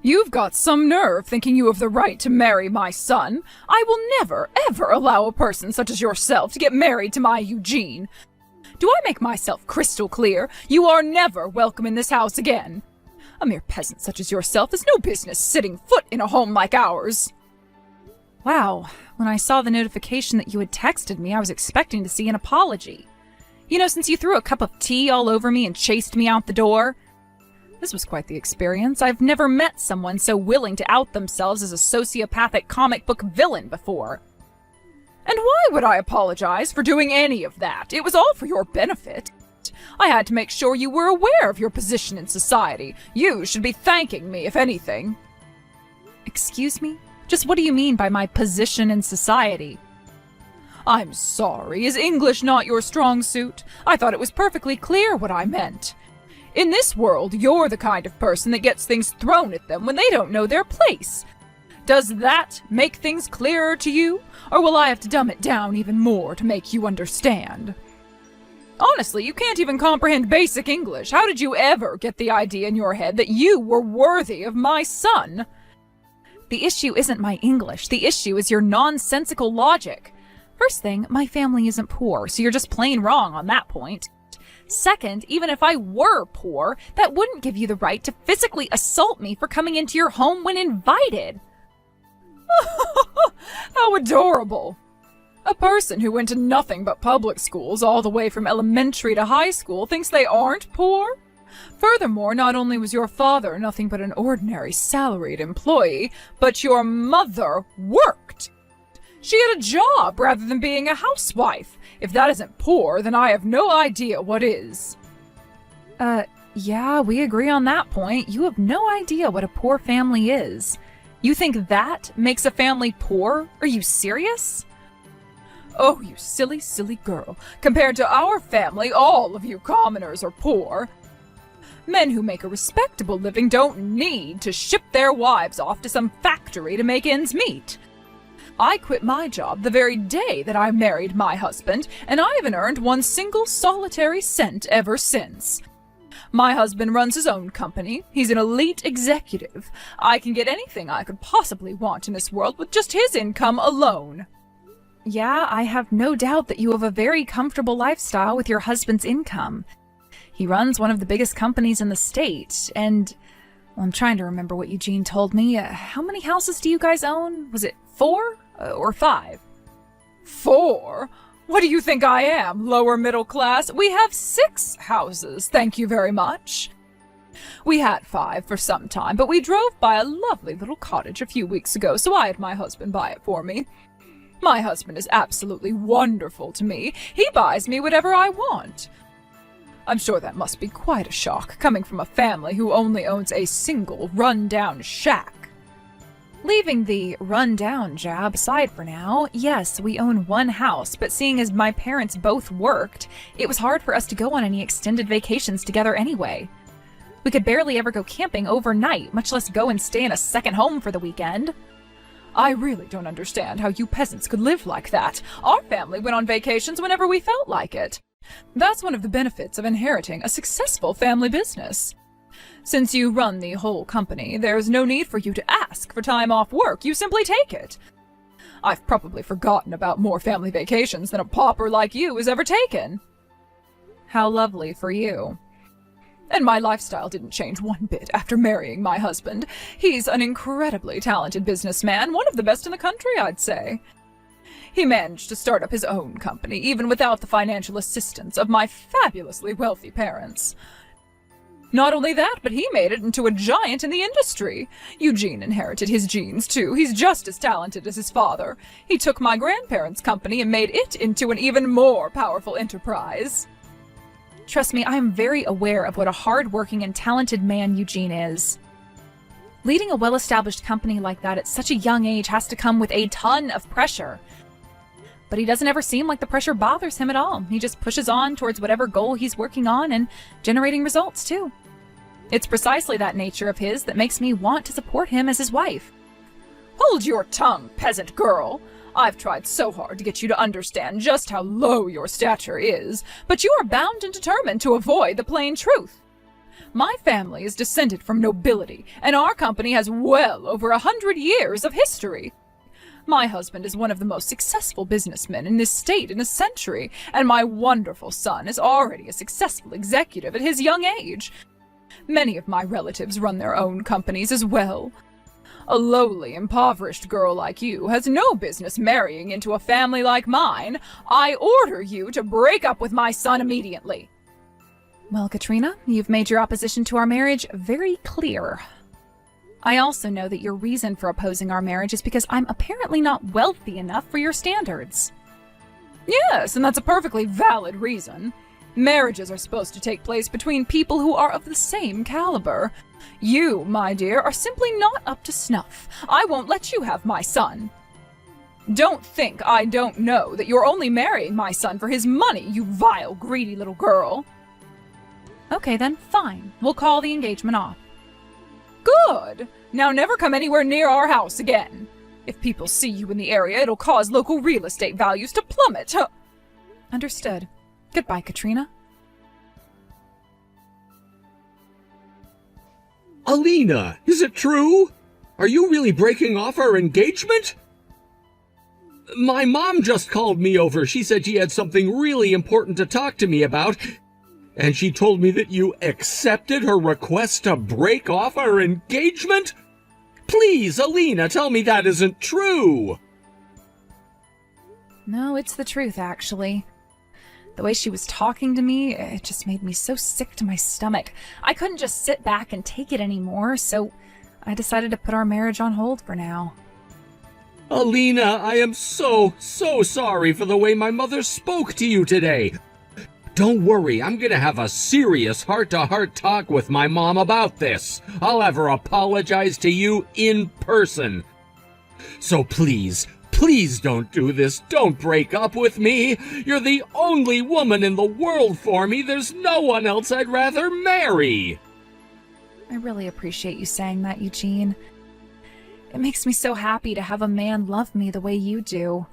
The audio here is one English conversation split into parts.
You've got some nerve thinking you have the right to marry my son. I will never, ever allow a person such as yourself to get married to my Eugene. Do I make myself crystal clear? You are never welcome in this house again. A mere peasant such as yourself has no business setting foot in a home like ours. Wow, when I saw the notification that you had texted me, I was expecting to see an apology. You know, since you threw a cup of tea all over me and chased me out the door. This was quite the experience. I've never met someone so willing to out themselves as a sociopathic comic book villain before. And why would I apologize for doing any of that? It was all for your benefit. I had to make sure you were aware of your position in society. You should be thanking me, if anything. Excuse me? Just what do you mean by my position in society? I'm sorry. Is English not your strong suit? I thought it was perfectly clear what I meant. In this world, you're the kind of person that gets things thrown at them when they don't know their place. Does that make things clearer to you? Or will I have to dumb it down even more to make you understand? Honestly, you can't even comprehend basic English. How did you ever get the idea in your head that you were worthy of my son? The issue isn't my English. The issue is your nonsensical logic. First thing, my family isn't poor, so you're just plain wrong on that point. Second, even if I were poor, that wouldn't give you the right to physically assault me for coming into your home when invited. How adorable! A person who went to nothing but public schools all the way from elementary to high school thinks they aren't poor? Furthermore, not only was your father nothing but an ordinary salaried employee, but your mother worked. She had a job rather than being a housewife. If that isn't poor, then I have no idea what is. Yeah, we agree on that point. You have no idea what a poor family is. You think that makes a family poor? Are you serious? Oh, you silly, silly girl. Compared to our family, all of you commoners are poor. Men who make a respectable living don't need to ship their wives off to some factory to make ends meet. I quit my job the very day that I married my husband, and I haven't earned one single solitary cent ever since. My husband runs his own company. He's an elite executive. I can get anything I could possibly want in this world with just his income alone. Yeah, I have no doubt that you have a very comfortable lifestyle with your husband's income. He runs one of the biggest companies in the state, and well, I'm trying to remember what Eugene told me. How many houses do you guys own? Was it 4 or 5? 4? What do you think I am, lower middle class? We have 6 houses, thank you very much. We had 5 for some time, but we drove by a lovely little cottage a few weeks ago, so I had my husband buy it for me. My husband is absolutely wonderful to me. He buys me whatever I want. I'm sure that must be quite a shock, coming from a family who only owns a single run-down shack. Leaving the run-down jab aside for now, yes, we own one house, but seeing as my parents both worked, it was hard for us to go on any extended vacations together anyway. We could barely ever go camping overnight, much less go and stay in a second home for the weekend. I really don't understand how you peasants could live like that. Our family went on vacations whenever we felt like it. That's one of the benefits of inheriting a successful family business. Since you run the whole company, there's no need for you to ask for time off work. You simply take it. I've probably forgotten about more family vacations than a pauper like you has ever taken. How lovely for you. And my lifestyle didn't change one bit after marrying my husband. He's an incredibly talented businessman, one of the best in the country, I'd say. He managed to start up his own company, even without the financial assistance of my fabulously wealthy parents. Not only that, but he made it into a giant in the industry. Eugene inherited his genes, too. He's just as talented as his father. He took my grandparents' company and made it into an even more powerful enterprise. Trust me, I am very aware of what a hard-working and talented man Eugene is. Leading a well-established company like that at such a young age has to come with a ton of pressure. But he doesn't ever seem like the pressure bothers him at all. He just pushes on towards whatever goal he's working on and generating results, too. It's precisely that nature of his that makes me want to support him as his wife. Hold your tongue, peasant girl! I've tried so hard to get you to understand just how low your stature is, but you are bound and determined to avoid the plain truth. My family is descended from nobility, and our company has well over 100 years of history. My husband is one of the most successful businessmen in this state in a century, and my wonderful son is already a successful executive at his young age. Many of my relatives run their own companies as well. A lowly, impoverished girl like you has no business marrying into a family like mine. I order you to break up with my son immediately. Well, Katrina, you've made your opposition to our marriage very clear. I also know that your reason for opposing our marriage is because I'm apparently not wealthy enough for your standards. Yes, and that's a perfectly valid reason. Marriages are supposed to take place between people who are of the same caliber. You, my dear, are simply not up to snuff. I won't let you have my son. Don't think I don't know that you're only marrying my son for his money, you vile, greedy little girl. Okay then, fine. We'll call the engagement off. Good! Now never come anywhere near our house again. If people see you in the area, it'll cause local real estate values to plummet. Understood. Goodbye, Katrina. Alina, is it true? Are you really breaking off our engagement? My mom just called me over. She said she had something really important to talk to me about. And she told me that you accepted her request to break off our engagement? Please, Alina, tell me that isn't true. No, it's the truth, actually. The way she was talking to me, it just made me so sick to my stomach. I couldn't just sit back and take it anymore, so I decided to put our marriage on hold for now. Alina, I am so sorry for the way my mother spoke to you today. Don't worry, I'm gonna have a serious heart-to-heart talk with my mom about this. I'll have her apologize to you in person. So please don't do this. Don't break up with me. You're the only woman in the world for me. There's no one else I'd rather marry. I really appreciate you saying that, Eugene. It makes me so happy to have a man love me the way you do.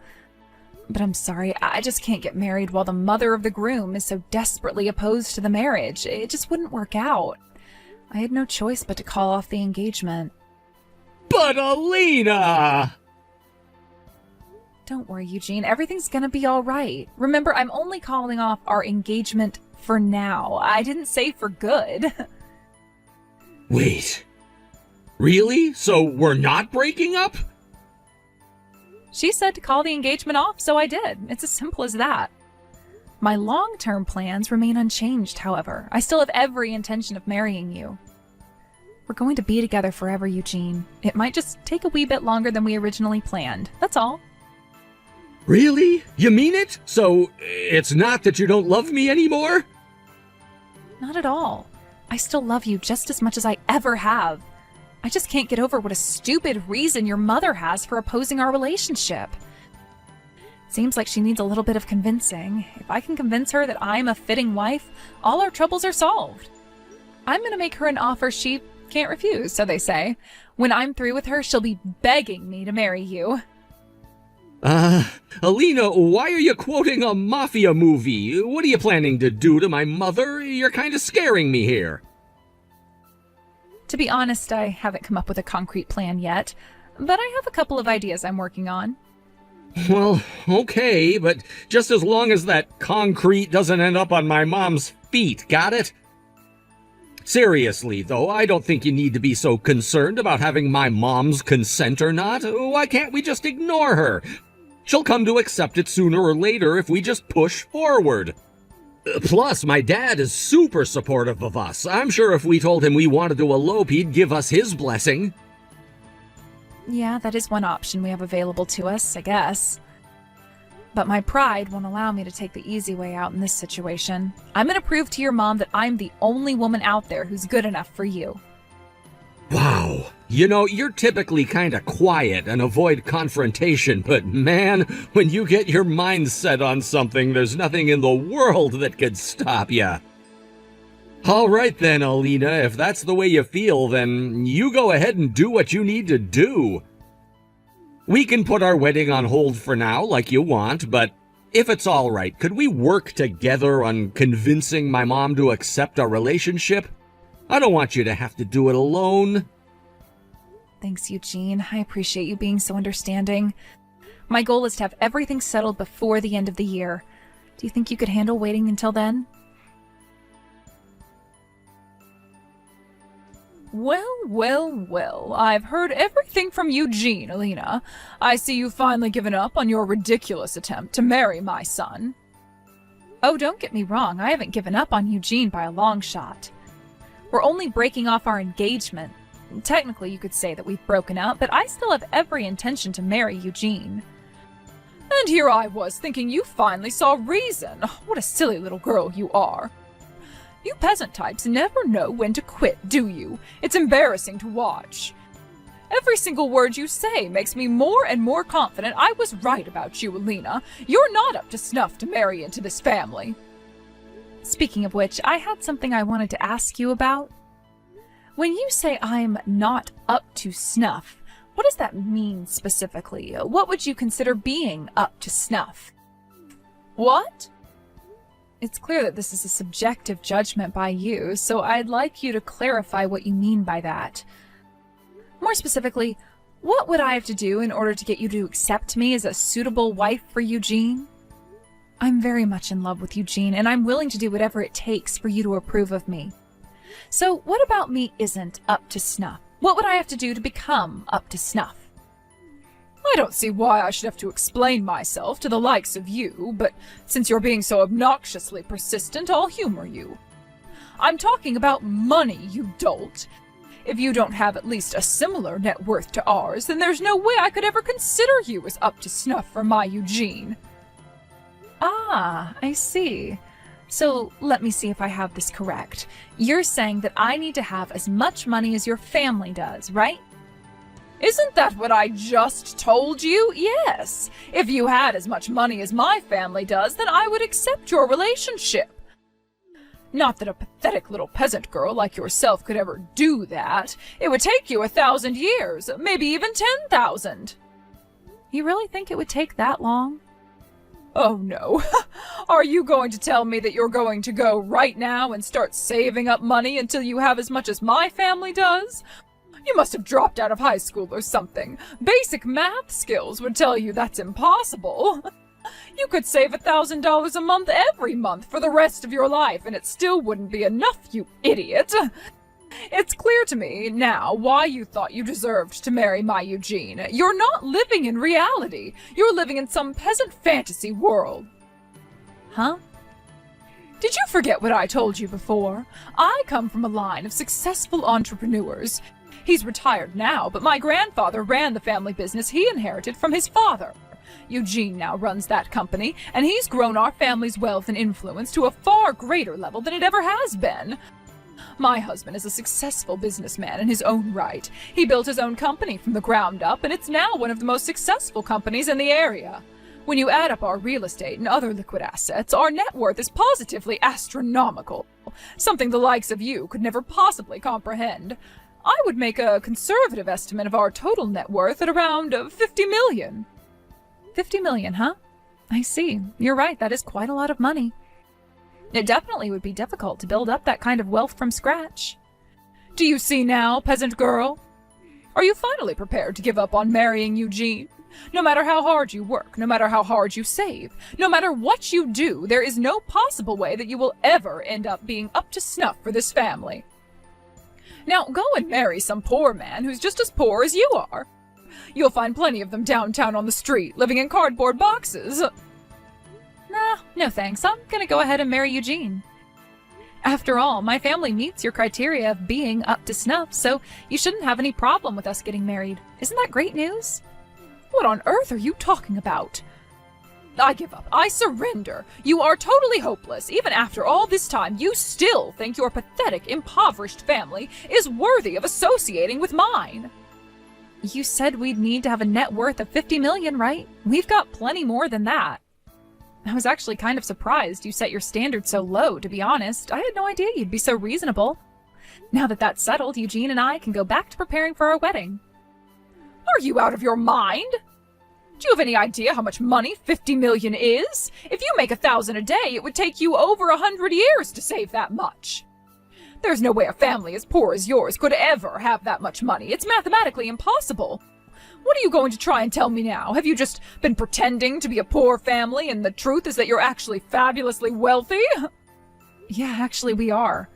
But I'm sorry, I just can't get married while the mother of the groom is so desperately opposed to the marriage. It just wouldn't work out. I had no choice but to call off the engagement. But Alina! Don't worry, Eugene. Everything's gonna be all right. Remember, I'm only calling off our engagement for now. I didn't say for good. Wait. Really? So we're not breaking up? She said to call the engagement off, so I did. It's as simple as that. My long-term plans remain unchanged, however. I still have every intention of marrying you. We're going to be together forever, Eugene. It might just take a wee bit longer than we originally planned. That's all. Really? You mean it? So it's not that you don't love me anymore? Not at all. I still love you just as much as I ever have. I just can't get over what a stupid reason your mother has for opposing our relationship. Seems like she needs a little bit of convincing. If I can convince her that I'm a fitting wife, all our troubles are solved. I'm gonna make her an offer she can't refuse, so they say. When I'm through with her, she'll be begging me to marry you. Alina, why are you quoting a mafia movie? What are you planning to do to my mother? You're kind of scaring me here. To be honest, I haven't come up with a concrete plan yet, but I have a couple of ideas I'm working on. Well, okay, but just as long as that concrete doesn't end up on my mom's feet, got it? Seriously, though, I don't think you need to be so concerned about having my mom's consent or not. Why can't we just ignore her? She'll come to accept it sooner or later if we just push forward. Plus, my dad is super supportive of us. I'm sure if we told him we wanted to elope, he'd give us his blessing. Yeah, that is one option we have available to us, I guess. But my pride won't allow me to take the easy way out in this situation. I'm gonna prove to your mom that I'm the only woman out there who's good enough for you. Wow. You know, you're typically kind of quiet and avoid confrontation, but man, when you get your mind set on something, there's nothing in the world that could stop you. All right then, Alina, if that's the way you feel, then you go ahead and do what you need to do. We can put our wedding on hold for now, like you want, but if it's all right, could we work together on convincing my mom to accept our relationship? I don't want you to have to do it alone. Thanks, Eugene. I appreciate you being so understanding. My goal is to have everything settled before the end of the year. Do you think you could handle waiting until then? Well, I've heard everything from Eugene, Alina. I see you've finally given up on your ridiculous attempt to marry my son. Oh, don't get me wrong, I haven't given up on Eugene by a long shot. We're only breaking off our engagement. Technically, you could say that we've broken up, but I still have every intention to marry Eugene. And here I was thinking you finally saw reason. What a silly little girl you are. You peasant types never know when to quit, do you? It's embarrassing to watch. Every single word you say makes me more and more confident I was right about you, Alina. You're not up to snuff to marry into this family. Speaking of which, I had something I wanted to ask you about. When you say I'm not up to snuff, what does that mean specifically? What would you consider being up to snuff? What? It's clear that this is a subjective judgment by you, so I'd like you to clarify what you mean by that. More specifically, what would I have to do in order to get you to accept me as a suitable wife for Eugene? I'm very much in love with Eugene, and I'm willing to do whatever it takes for you to approve of me. So what about me isn't up to snuff? What would I have to do to become up to snuff? I don't see why I should have to explain myself to the likes of you, but since you're being so obnoxiously persistent, I'll humor you. I'm talking about money, you dolt. If you don't have at least a similar net worth to ours, then there's no way I could ever consider you as up to snuff for my Eugene. Ah, I see. So let me see if I have this correct. You're saying that I need to have as much money as your family does, right? Isn't that what I just told you? Yes. If you had as much money as my family does, then I would accept your relationship. Not that a pathetic little peasant girl like yourself could ever do that. It would take you 1,000 years, maybe even 10,000. You really think it would take that long? Oh no. Are you going to tell me that you're going to go right now and start saving up money until you have as much as my family does? You must have dropped out of high school or something. Basic math skills would tell you that's impossible. You could save $1,000 a month every month for the rest of your life, and it still wouldn't be enough, you idiot. It's clear to me now why you thought you deserved to marry my Eugene. You're not living in reality. You're living in some peasant fantasy world. Huh? Did you forget what I told you before? I come from a line of successful entrepreneurs. He's retired now, but my grandfather ran the family business he inherited from his father. Eugene now runs that company, and he's grown our family's wealth and influence to a far greater level than it ever has been. My husband is a successful businessman in his own right. He built his own company from the ground up, and it's now one of the most successful companies in the area. When you add up our real estate and other liquid assets, our net worth is positively astronomical, something the likes of you could never possibly comprehend. I would make a conservative estimate of our total net worth at around 50 million. 50 million, huh? I see. You're right, that is quite a lot of money. It definitely would be difficult to build up that kind of wealth from scratch. Do you see now, peasant girl? Are you finally prepared to give up on marrying Eugene? No matter how hard you work, no matter how hard you save, no matter what you do, there is no possible way that you will ever end up being up to snuff for this family. Now go and marry some poor man who's just as poor as you are. You'll find plenty of them downtown on the street, living in cardboard boxes. Nah, no thanks. I'm gonna go ahead and marry Eugene. After all, my family meets your criteria of being up to snuff, so you shouldn't have any problem with us getting married. Isn't that great news? What on earth are you talking about? I give up. I surrender. You are totally hopeless. Even after all this time, you still think your pathetic, impoverished family is worthy of associating with mine. You said we'd need to have a net worth of 50 million, right? We've got plenty more than that. I was actually kind of surprised you set your standards so low, to be honest. I had no idea you'd be so reasonable. Now that that's settled, Eugene and I can go back to preparing for our wedding. Are you out of your mind? Do you have any idea how much money 50 million is? If you make 1,000 a day, it would take you over 100 years to save that much. There's no way a family as poor as yours could ever have that much money. It's mathematically impossible. What are you going to try and tell me now? Have you just been pretending to be a poor family, and the truth is that you're actually fabulously wealthy? Yeah, actually we are.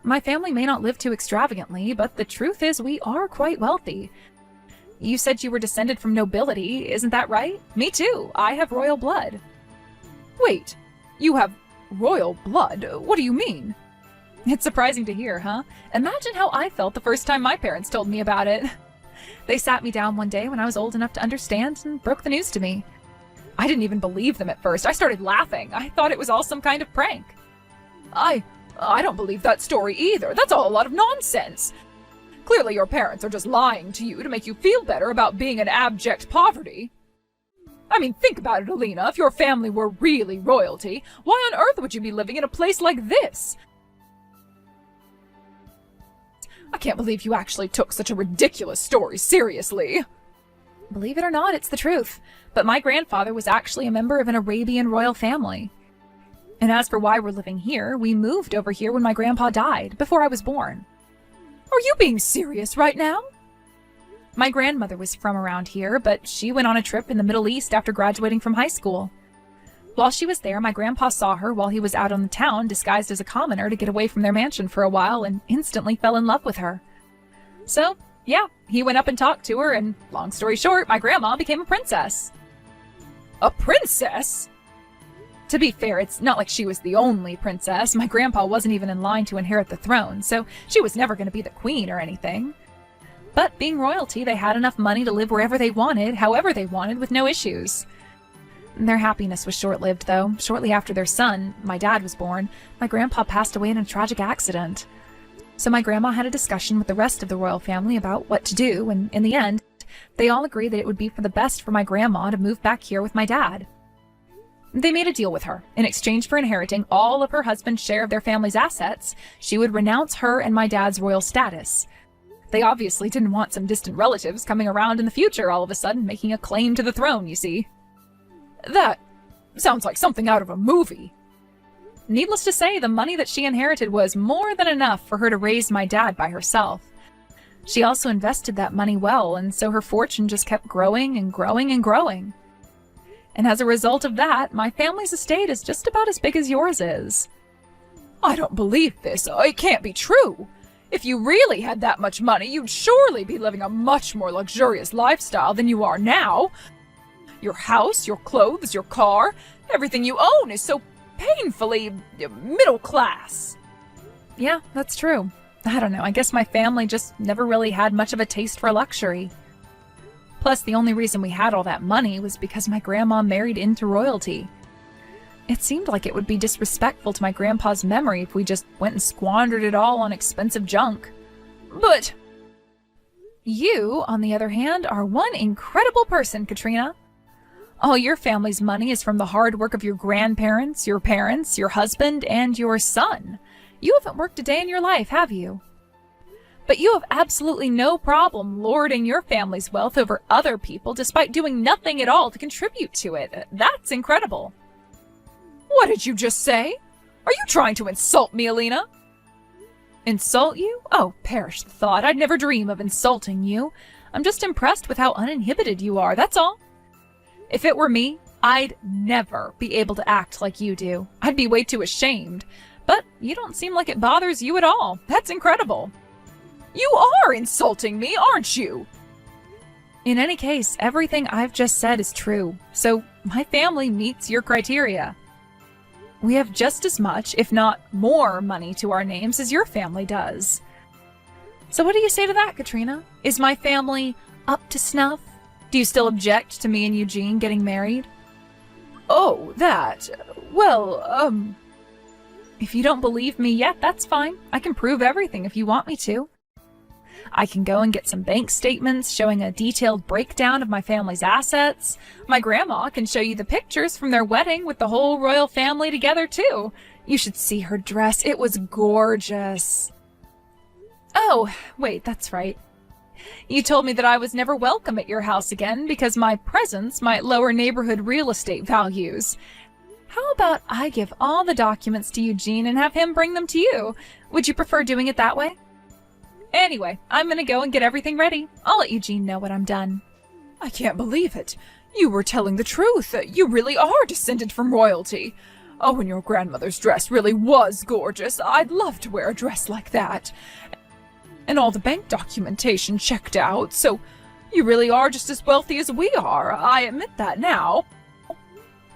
My family may not live too extravagantly, but the truth is we are quite wealthy. You said you were descended from nobility, isn't that right? Me too. I have royal blood. Wait, you have royal blood? What do you mean? It's surprising to hear, huh? Imagine how I felt the first time my parents told me about it. They sat me down one day when I was old enough to understand and broke the news to me. I didn't even believe them at first. I started laughing. I thought it was all some kind of prank. I don't believe that story either. That's all a lot of nonsense. Clearly your parents are just lying to you to make you feel better about being in abject poverty. I mean, think about it, Alina. If your family were really royalty, why on earth would you be living in a place like this? I can't believe you actually took such a ridiculous story seriously. Believe it or not, it's the truth. But my grandfather was actually a member of an Arabian royal family. And as for why we're living here, we moved over here when my grandpa died, before I was born. Are you being serious right now? My grandmother was from around here, but she went on a trip in the Middle East after graduating from high school. While she was there, my grandpa saw her while he was out on the town disguised as a commoner to get away from their mansion for a while and instantly fell in love with her. So, yeah, he went up and talked to her, and long story short, my grandma became a princess. A princess? To be fair, it's not like she was the only princess. My grandpa wasn't even in line to inherit the throne, so she was never going to be the queen or anything. But being royalty, they had enough money to live wherever they wanted, however they wanted, with no issues. Their happiness was short-lived, though. Shortly after their son, my dad, was born, my grandpa passed away in a tragic accident. So my grandma had a discussion with the rest of the royal family about what to do, and in the end, they all agreed that it would be for the best for my grandma to move back here with my dad. They made a deal with her. In exchange for inheriting all of her husband's share of their family's assets, she would renounce her and my dad's royal status. They obviously didn't want some distant relatives coming around in the future all of a sudden making a claim to the throne, you see. That sounds like something out of a movie. Needless to say, the money that she inherited was more than enough for her to raise my dad by herself. She also invested that money well, and so her fortune just kept growing and growing and growing. And as a result of that, my family's estate is just about as big as yours is. I don't believe this. It can't be true. If you really had that much money, you'd surely be living a much more luxurious lifestyle than you are now. Your house, your clothes, your car, everything you own is so painfully middle class. Yeah, that's true. I don't know, I guess my family just never really had much of a taste for luxury. Plus, the only reason we had all that money was because my grandma married into royalty. It seemed like it would be disrespectful to my grandpa's memory if we just went and squandered it all on expensive junk. But you, on the other hand, are one incredible person, Katrina. All your family's money is from the hard work of your grandparents, your parents, your husband, and your son. You haven't worked a day in your life, have you? But you have absolutely no problem lording your family's wealth over other people despite doing nothing at all to contribute to it. That's incredible. What did you just say? Are you trying to insult me, Alina? Insult you? Oh, perish the thought. I'd never dream of insulting you. I'm just impressed with how uninhibited you are, that's all. If it were me, I'd never be able to act like you do. I'd be way too ashamed. But you don't seem like it bothers you at all. That's incredible. You are insulting me, aren't you? In any case, everything I've just said is true. So my family meets your criteria. We have just as much, if not more, money to our names as your family does. So what do you say to that, Katrina? Is my family up to snuff? Do you still object to me and Eugene getting married? Oh, that... Well, If you don't believe me yet, that's fine. I can prove everything if you want me to. I can go and get some bank statements showing a detailed breakdown of my family's assets. My grandma can show you the pictures from their wedding with the whole royal family together, too. You should see her dress. It was gorgeous. Oh, wait, that's right. You told me that I was never welcome at your house again because my presence might lower neighborhood real estate values. How about I give all the documents to Eugene and have him bring them to you? Would you prefer doing it that way? Anyway, I'm gonna go and get everything ready. I'll let Eugene know when I'm done. I can't believe it. You were telling the truth. You really are descended from royalty. Oh, and your grandmother's dress really was gorgeous. I'd love to wear a dress like that. And all the bank documentation checked out, so you really are just as wealthy as we are. I admit that now.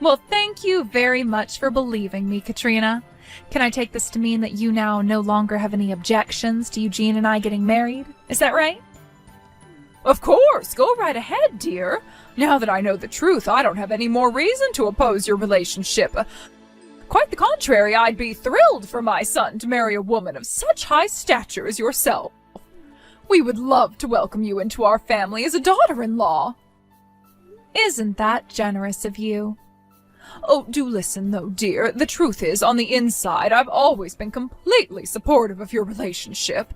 Well, thank you very much for believing me, Katrina. Can I take this to mean that you now no longer have any objections to Eugene and I getting married? Is that right? Of course, go right ahead, dear. Now that I know the truth, I don't have any more reason to oppose your relationship. Quite the contrary, I'd be thrilled for my son to marry a woman of such high stature as yourself. We would love to welcome you into our family as a daughter-in-law. Isn't that generous of you? Oh, do listen, though, dear. The truth is, on the inside, I've always been completely supportive of your relationship.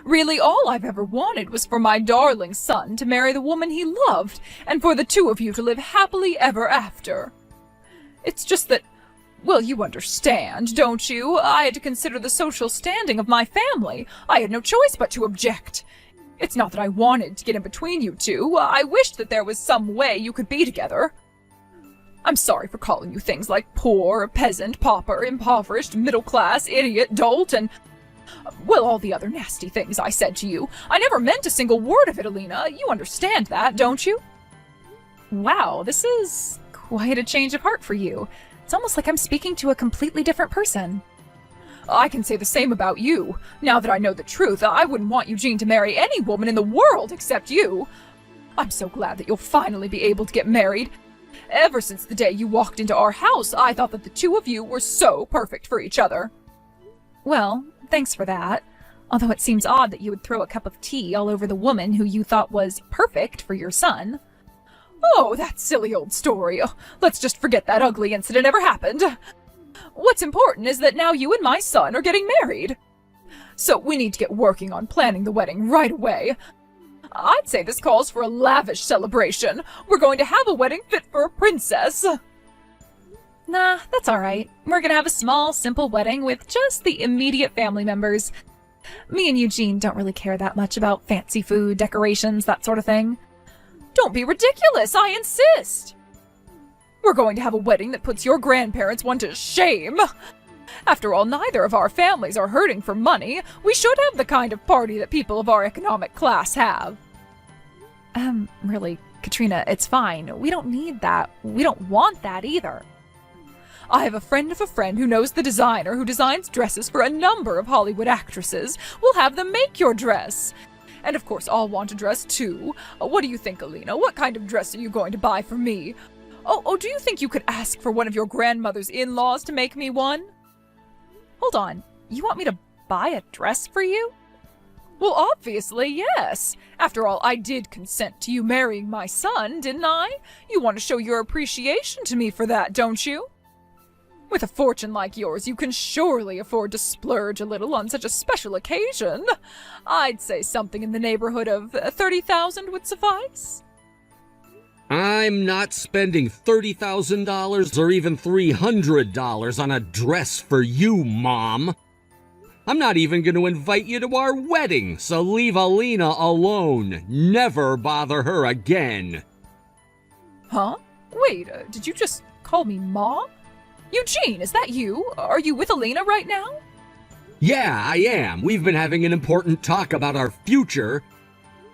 Really, all I've ever wanted was for my darling son to marry the woman he loved, and for the two of you to live happily ever after. It's just that, well, you understand, don't you? I had to consider the social standing of my family. I had no choice but to object. It's not that I wanted to get in between you two. I wished that there was some way you could be together. I'm sorry for calling you things like poor, peasant, pauper, impoverished, middle class, idiot, dolt, and, well, all the other nasty things I said to you. I never meant a single word of it, Alina. You understand that, don't you? Wow, this is quite a change of heart for you. It's almost like I'm speaking to a completely different person. I can say the same about you. Now that I know the truth, I wouldn't want Eugene to marry any woman in the world except you. I'm so glad that you'll finally be able to get married. Ever since the day you walked into our house, I thought that the two of you were so perfect for each other. Well, thanks for that. Although it seems odd that you would throw a cup of tea all over the woman who you thought was perfect for your son. Oh, that silly old story. Oh, let's just forget that ugly incident ever happened. What's important is that now you and my son are getting married. So we need to get working on planning the wedding right away. I'd say this calls for a lavish celebration. We're going to have a wedding fit for a princess. Nah, that's all right. We're gonna have a small, simple wedding with just the immediate family members. Me and Eugene don't really care that much about fancy food, decorations, that sort of thing. Don't be ridiculous, I insist. We're going to have a wedding that puts your grandparents one to shame. After all, neither of our families are hurting for money. We should have the kind of party that people of our economic class have. Really, Katrina, it's fine. We don't need that. We don't want that either. I have a friend of a friend who knows the designer who designs dresses for a number of Hollywood actresses. We'll have them make your dress. And of course, I'll want a dress too. What do you think, Alina? What kind of dress are you going to buy for me? Oh, do you think you could ask for one of your grandmother's in-laws to make me one? Hold on. You want me to buy a dress for you? Well, obviously, yes. After all, I did consent to you marrying my son, didn't I? You want to show your appreciation to me for that, don't you? With a fortune like yours, you can surely afford to splurge a little on such a special occasion. I'd say something in the neighborhood of 30,000 would suffice. I'm not spending $30,000 or even $300 on a dress for you, Mom. I'm not even going to invite you to our wedding, so leave Alina alone. Never bother her again. Huh? Wait, did you just call me Mom? Eugene, is that you? Are you with Alina right now? Yeah, I am. We've been having an important talk about our future,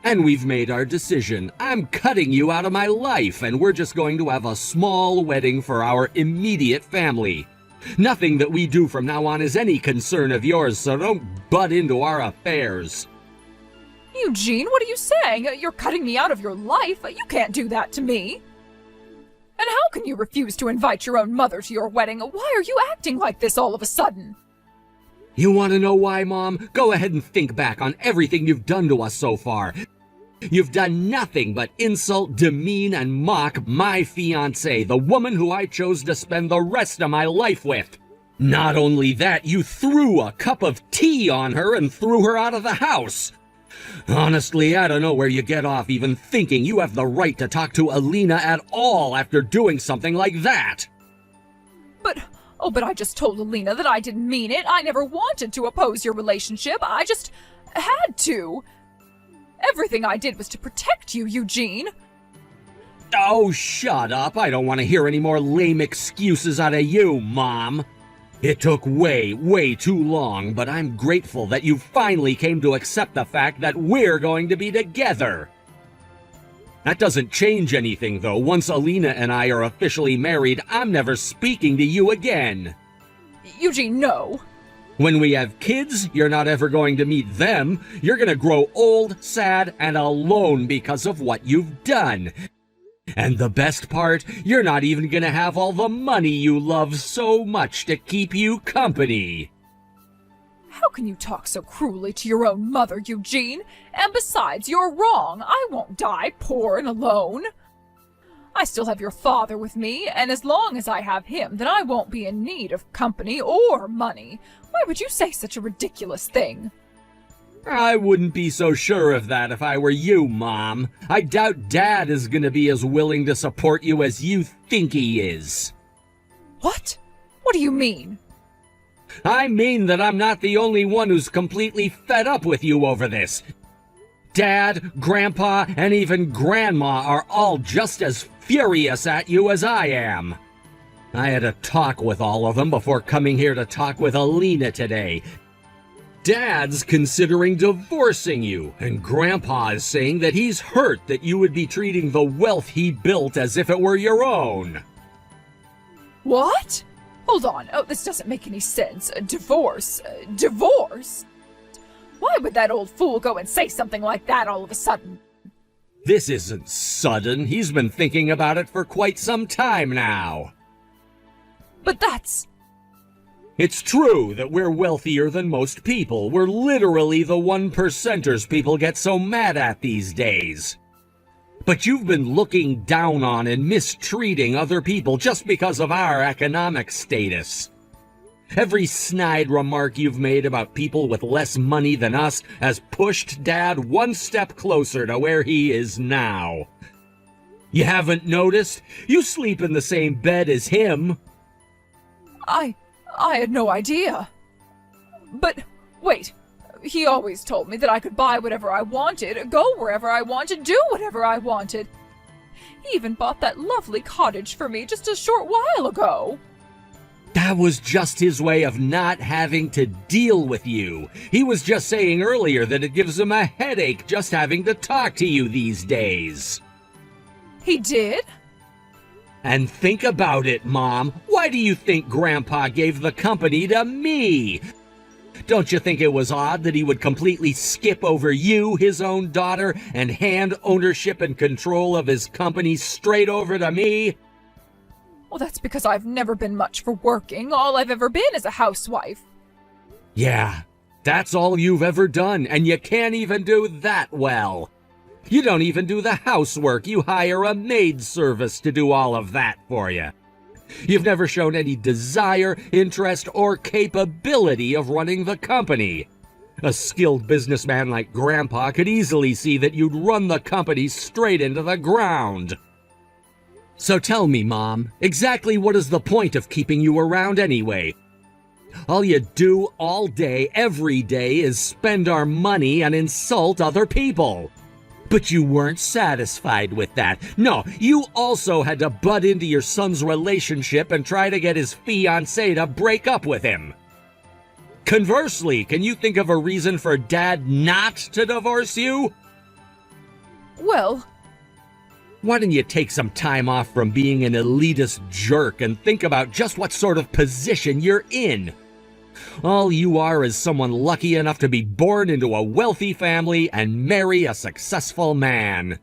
and we've made our decision. I'm cutting you out of my life, and we're just going to have a small wedding for our immediate family. Nothing that we do from now on is any concern of yours, so don't butt into our affairs. Eugene, what are you saying? You're cutting me out of your life? You can't do that to me. And how can you refuse to invite your own mother to your wedding? Why are you acting like this all of a sudden? You want to know why, Mom? Go ahead and think back on everything you've done to us so far. You've done nothing but insult, demean, and mock my fiancé, the woman who I chose to spend the rest of my life with. Not only that, you threw a cup of tea on her and threw her out of the house. Honestly, I don't know where you get off even thinking you have the right to talk to Alina at all after doing something like that. But I just told Alina that I didn't mean it. I never wanted to oppose your relationship. I just had to. Everything I did was to protect you, Eugene. Oh, shut up. I don't want to hear any more lame excuses out of you, Mom. It took way too long, but I'm grateful that you finally came to accept the fact that we're going to be together. That doesn't change anything, though. Once Alina and I are officially married, I'm never speaking to you again. Eugene, no. When we have kids, you're not ever going to meet them. You're going to grow old, sad, and alone because of what you've done. And the best part, you're not even going to have all the money you love so much to keep you company. How can you talk so cruelly to your own mother, Eugene? And besides, you're wrong. I won't die poor and alone. I still have your father with me, and as long as I have him, then I won't be in need of company or money. Why would you say such a ridiculous thing? I wouldn't be so sure of that if I were you, Mom. I doubt Dad is going to be as willing to support you as you think he is. What? What do you mean? I mean that I'm not the only one who's completely fed up with you over this. Dad, Grandpa, and even Grandma are all just as furious at you as I am. I had a talk with all of them before coming here to talk with Alina today. Dad's considering divorcing you, and Grandpa is saying that he's hurt that you would be treating the wealth he built as if it were your own. What? Hold on. Oh, this doesn't make any sense. Divorce? Divorce? Why would that old fool go and say something like that all of a sudden? This isn't sudden. He's been thinking about it for quite some time now. But that's... It's true that we're wealthier than most people. We're literally the 1%ers people get so mad at these days. But you've been looking down on and mistreating other people just because of our economic status. Every snide remark you've made about people with less money than us has pushed Dad one step closer to where he is now. You haven't noticed? You sleep in the same bed as him. I had no idea. But, wait. He always told me that I could buy whatever I wanted, go wherever I wanted, do whatever I wanted. He even bought that lovely cottage for me just a short while ago. That was just his way of not having to deal with you. He was just saying earlier that it gives him a headache just having to talk to you these days. He did? And think about it, Mom. Why do you think Grandpa gave the company to me? Don't you think it was odd that he would completely skip over you, his own daughter, and hand ownership and control of his company straight over to me? Well, that's because I've never been much for working. All I've ever been is a housewife. Yeah, that's all you've ever done, and you can't even do that well. You don't even do the housework. You hire a maid service to do all of that for you. You've never shown any desire, interest, or capability of running the company. A skilled businessman like Grandpa could easily see that you'd run the company straight into the ground. So tell me, Mom, exactly what is the point of keeping you around anyway? All you do all day, every day, is spend our money and insult other people. But you weren't satisfied with that. No, you also had to butt into your son's relationship and try to get his fiancé to break up with him. Conversely, can you think of a reason for Dad not to divorce you? Well... Why don't you take some time off from being an elitist jerk and think about just what sort of position you're in? All you are is someone lucky enough to be born into a wealthy family and marry a successful man.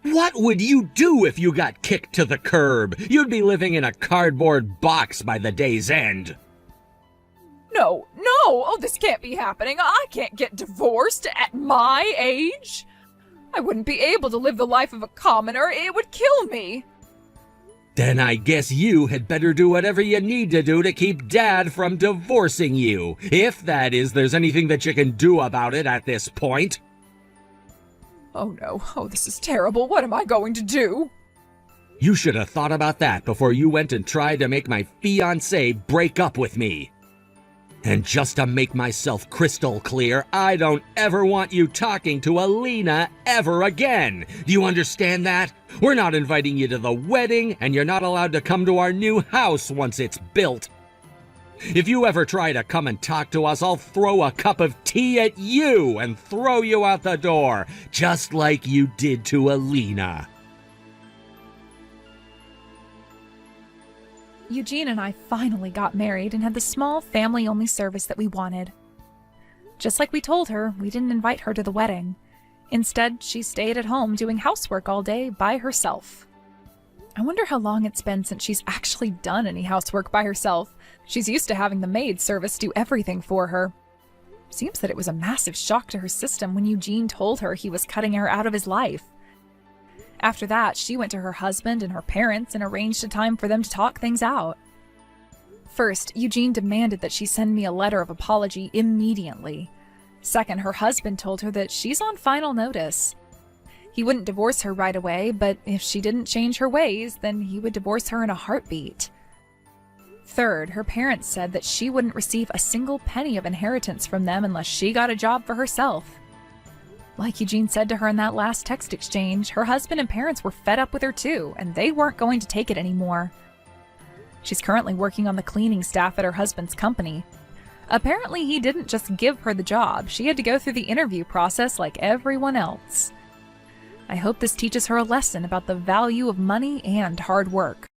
What would you do if you got kicked to the curb? You'd be living in a cardboard box by the day's end. No! Oh, this can't be happening. I can't get divorced at my age. I wouldn't be able to live the life of a commoner. It would kill me. Then I guess you had better do whatever you need to do to keep Dad from divorcing you. If that is, there's anything that you can do about it at this point. Oh no. Oh, this is terrible. What am I going to do? You should have thought about that before you went and tried to make my fiancé break up with me. And just to make myself crystal clear, I don't ever want you talking to Alina ever again. Do you understand that? We're not inviting you to the wedding, and you're not allowed to come to our new house once it's built. If you ever try to come and talk to us, I'll throw a cup of tea at you and throw you out the door, just like you did to Alina. Eugene and I finally got married and had the small family-only service that we wanted. Just like we told her, we didn't invite her to the wedding. Instead, she stayed at home doing housework all day by herself. I wonder how long it's been since she's actually done any housework by herself. She's used to having the maid service do everything for her. Seems that it was a massive shock to her system when Eugene told her he was cutting her out of his life. After that, she went to her husband and her parents and arranged a time for them to talk things out. First, Eugene demanded that she send me a letter of apology immediately. Second, her husband told her that she's on final notice. He wouldn't divorce her right away, but if she didn't change her ways, then he would divorce her in a heartbeat. Third, her parents said that she wouldn't receive a single penny of inheritance from them unless she got a job for herself. Like Eugene said to her in that last text exchange, her husband and parents were fed up with her too, and they weren't going to take it anymore. She's currently working on the cleaning staff at her husband's company. Apparently, he didn't just give her the job. She had to go through the interview process like everyone else. I hope this teaches her a lesson about the value of money and hard work.